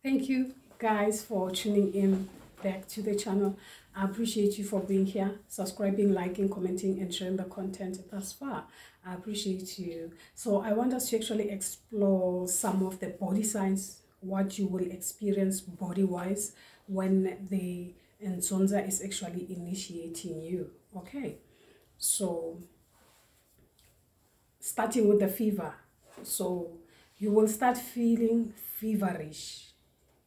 Thank you guys for tuning in back to the channel. I appreciate you for being here, subscribing, liking, commenting, and sharing the content thus far. I appreciate you. So I want us to actually explore some of the body signs, what you will experience body-wise when the Nzunza is actually initiating you. Okay, so starting with the fever. So you will start feeling feverish,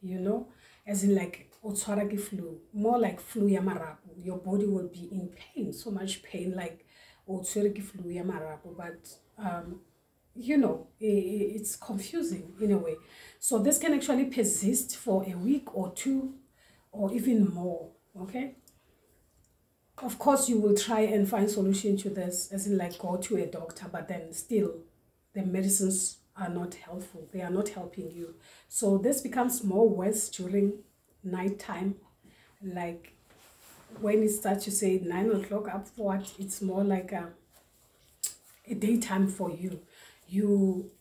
you know, as in like otshwarake flu, more like flu ya marapo. Your body will be in pain, so much pain, like otshwarake flu ya marapo. But you know, it's confusing in a way. So this can actually persist for a week or two or even more. Okay, of course you will try and find solution to this, as in like go to a doctor, but then still the medicines are not helpful. They are not helping you. So this becomes more worse during nighttime, like when it starts to say 9 o'clock upward. It's more like a daytime for you. You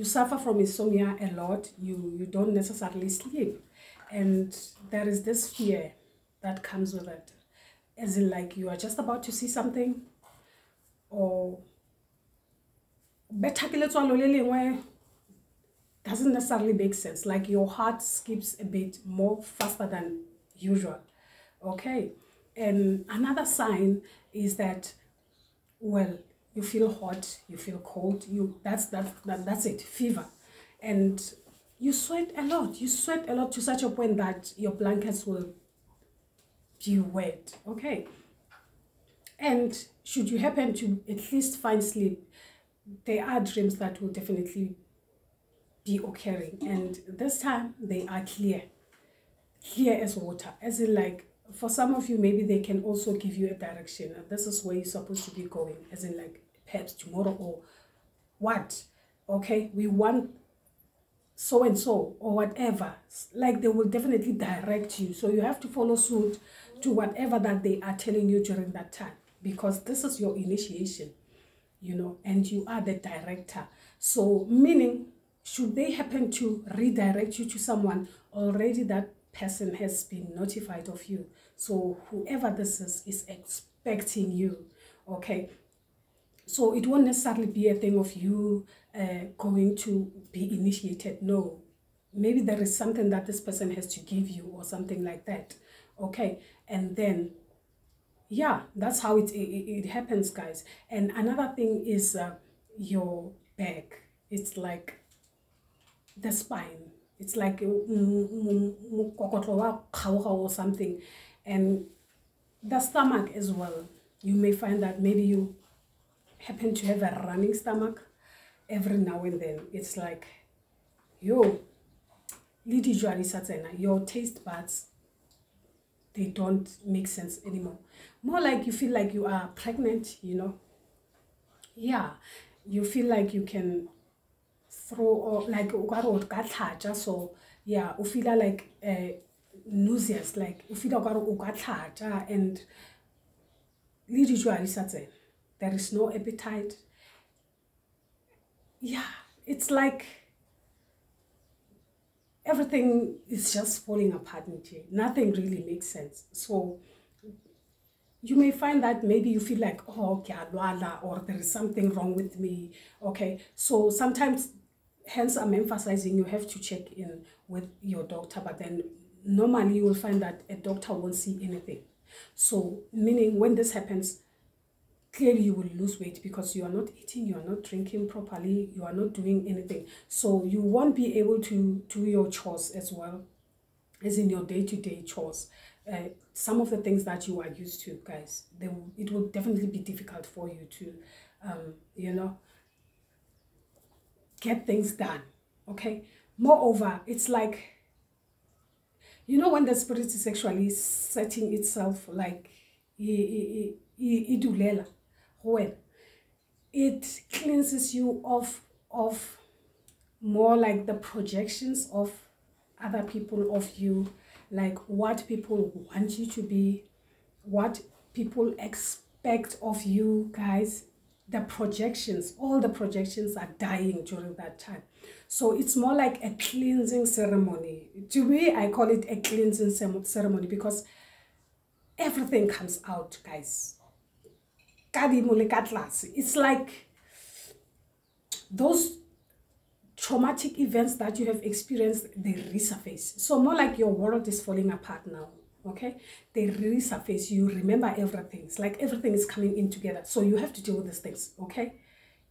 suffer from insomnia a lot. You don't necessarily sleep, and there is this fear that comes with it, as in like you are just about to see something, or better doesn't necessarily make sense, like your heart skips a bit more faster than usual. Okay, and another sign is that, well, you feel hot, you feel cold, that's it, fever. And you sweat a lot, to such a point that your blankets will be wet. Okay, and should you happen to at least find sleep, there are dreams that will definitely be occurring, and this time they are clear as water, as in like for some of you maybe they can also give you a direction, and this is where you're supposed to be going, as in like perhaps tomorrow or what. Okay, we want so and so or whatever, like they will definitely direct you, so you have to follow suit to whatever that they are telling you during that time, because this is your initiation, you know, and you are the director. So meaning, should they happen to redirect you to someone, already that person has been notified of you. So whoever this is expecting you. Okay, so it won't necessarily be a thing of you going to be initiated. No, maybe there is something that this person has to give you or something like that. Okay, and then yeah, that's how it happens, guys. And another thing is your back. It's like the spine. It's like or something. And the stomach as well. You may find that maybe you happen to have a running stomach every now and then. It's like, your taste buds, they don't make sense anymore. More like you feel like you are pregnant, you know. Yeah, you feel like you can throw, or like so yeah, you feel like nauseous, like you feel like and there is no appetite. Yeah, it's like everything is just falling apart. Nothing really makes sense. So you may find that maybe you feel like, oh, okay, or there is something wrong with me. Okay, so sometimes, hence I'm emphasizing, you have to check in with your doctor, but then normally you will find that a doctor won't see anything. So meaning, when this happens, clearly you will lose weight, because you are not eating, you are not drinking properly, you are not doing anything. So you won't be able to do your chores as well, as in your day-to-day chores. Some of the things that you are used to, guys, it will definitely be difficult for you to you know, get things done. Okay, moreover, it's like, you know, when the spirit is actually setting itself, like idulela, when it cleanses you of more like the projections of other people of you, like what people want you to be, what people expect of you, guys. the projections, all the projections are dying during that time. So it's more like a cleansing ceremony. To me, I call it a cleansing ceremony because everything comes out, guys. It's like those traumatic events that you have experienced, they resurface. So more like your world is falling apart now, okay? They resurface. You remember everything. It's like everything is coming in together. So you have to deal with these things, okay?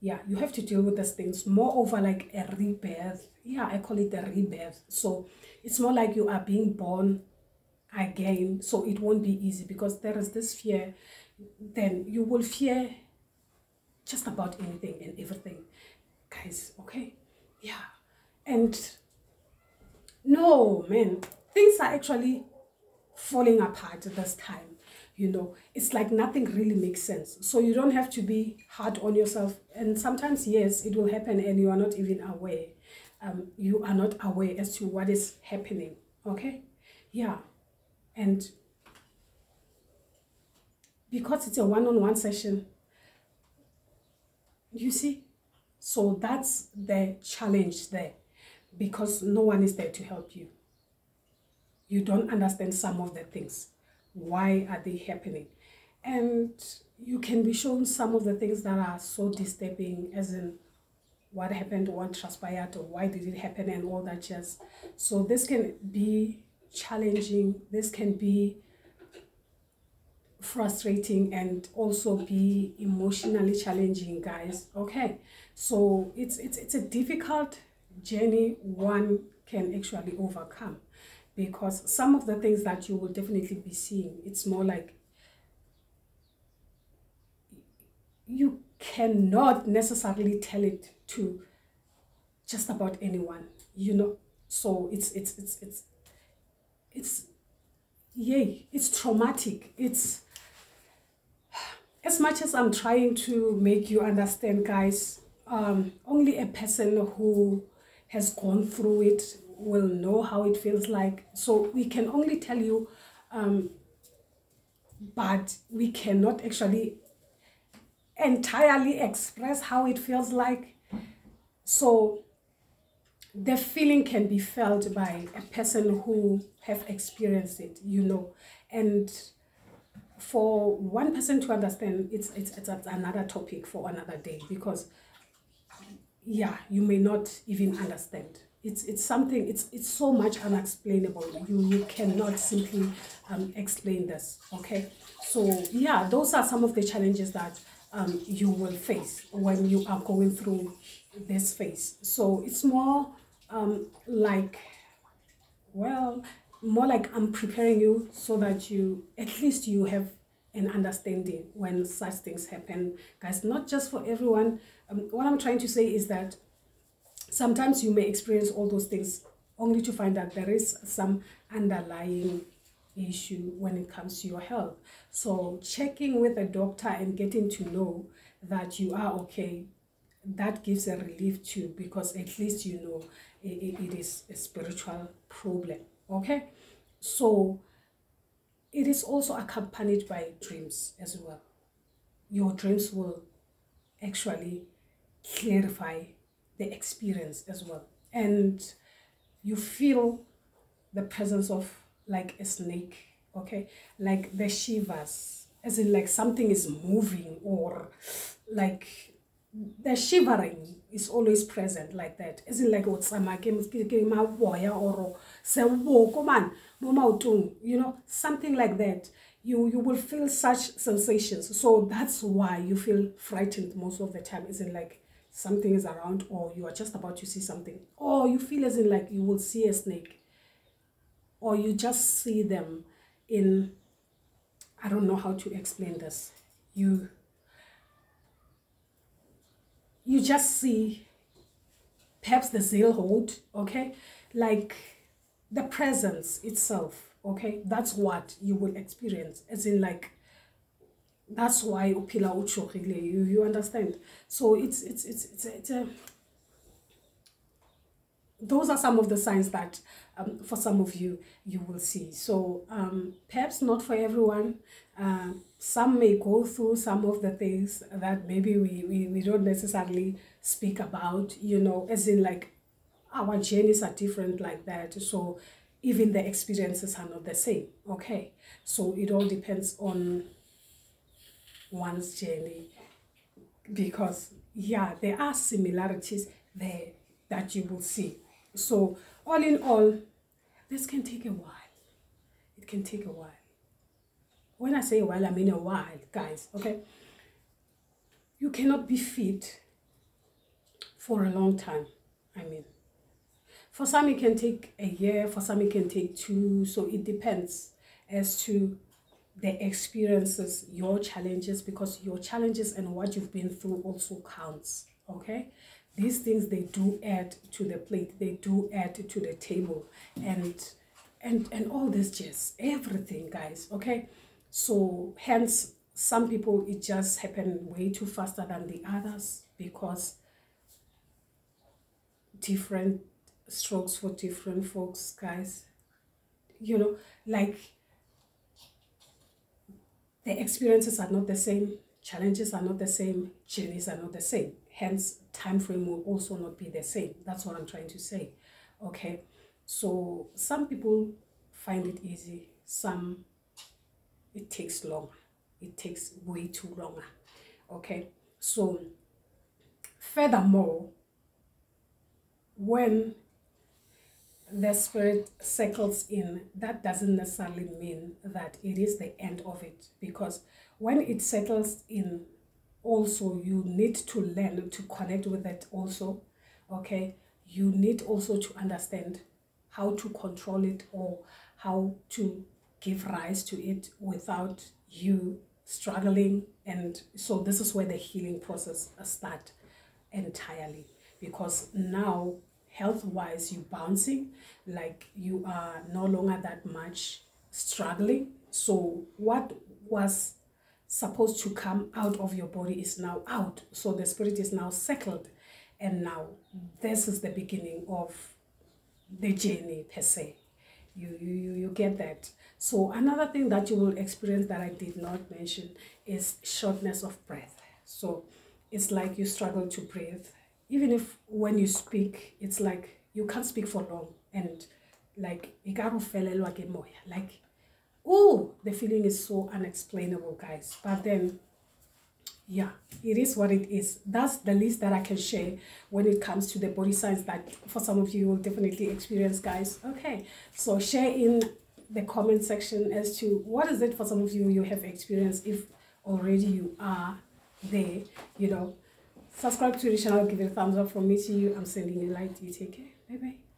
Yeah, you have to deal with these things. Moreover, like a rebirth. Yeah, I call it a rebirth. So it's more like you are being born again. So it won't be easy because there is this fear. Then you will fear just about anything and everything, guys, okay? Yeah. And no, man, things are actually falling apart this time. You know, it's like nothing really makes sense. So you don't have to be hard on yourself. And sometimes, yes, it will happen and you are not even aware. You are not aware as to what is happening, okay? Yeah. And because it's a one-on-one session, you see, so that's the challenge there, because no one is there to help you. You don't understand some of the things. Why are they happening? And you can be shown some of the things that are so disturbing, as in what happened, what transpired, or why did it happen, and all that jazz. So this can be challenging. This can be frustrating and also be emotionally challenging, guys, okay? So it's a difficult journey one can actually overcome, because some of the things that you will definitely be seeing, it's more like you cannot necessarily tell it to just about anyone, you know. So it's yay, it's traumatic. It's, as much as I'm trying to make you understand, guys, only a person who has gone through it will know how it feels like. So we can only tell you, but we cannot actually entirely express how it feels like. So the feeling can be felt by a person who have experienced it, you know. And for one person to understand, it's another topic for another day, because yeah, you may not even understand. It's something, it's so much unexplainable. You cannot simply explain this, okay? So yeah, those are some of the challenges that you will face when you are going through this phase. So it's more like, well, more like I'm preparing you so that you, at least you have an understanding when such things happen, guys. Not just for everyone. What I'm trying to say is that sometimes you may experience all those things only to find that there is some underlying issue when it comes to your health. So checking with a doctor and getting to know that you are okay, that gives a relief too, because at least you know it is a spiritual problem, okay? So it is also accompanied by dreams as well. Your dreams will actually clarify the experience as well. And you feel the presence of like a snake, okay? Like the shivers, as in like something is moving, or like the shivering is always present like that. As in like or you know, something like that. You will feel such sensations. So that's why you feel frightened most of the time. As in like something is around, or you are just about to see something, or you feel as in like you will see a snake, or you just see them in, I don't know how to explain this. You just see perhaps the zeal hold, okay? Like the presence itself, okay? That's what you will experience. As in like, that's why upila uchokile, you understand? So it's a those are some of the signs that for some of you, you will see. So perhaps not for everyone. Some may go through some of the things that maybe we don't necessarily speak about, you know, as in like our journeys are different like that. So even the experiences are not the same, okay? So it all depends on one's journey, because yeah, there are similarities there that you will see. So all in all, this can take a while. It can take a while. When I say a while, I mean a while, guys, okay? You cannot be fit for a long time. I mean, for some it can take a year, for some it can take 2, so it depends as to the experiences, your challenges, because your challenges and what you've been through also counts, okay? These things, they do add to the plate, they do add to the table, and all this jazz, everything, guys, okay? So hence, some people, it just happened way too faster than the others, because different strokes for different folks, guys. You know, like, the experiences are not the same, challenges are not the same, journeys are not the same. Hence, time frame will also not be the same. That's what I'm trying to say. Okay, so some people find it easy, some it takes longer. It takes way too longer. Okay, so furthermore, when the spirit settles in, that doesn't necessarily mean that it is the end of it, because when it settles in, also you need to learn to connect with it also, okay? You need also to understand how to control it, or how to give rise to it without you struggling. And so this is where the healing process starts entirely, because now health-wise you bouncing, like you are no longer that much struggling. So what was supposed to come out of your body is now out. So the spirit is now settled, and now this is the beginning of the journey per se. You get that. So another thing that you will experience that I did not mention is shortness of breath. So it's like you struggle to breathe. Even if when you speak, it's like you can't speak for long, and like, oh, the feeling is so unexplainable, guys. But then, yeah, it is what it is. That's the least that I can share when it comes to the body signs that for some of you will definitely experience, guys. Okay, so share in the comment section as to what is it for some of you you have experienced, if already you are there, you know. Subscribe to the channel, give it a thumbs up from me to you. I'm sending you light. You take care. Bye bye.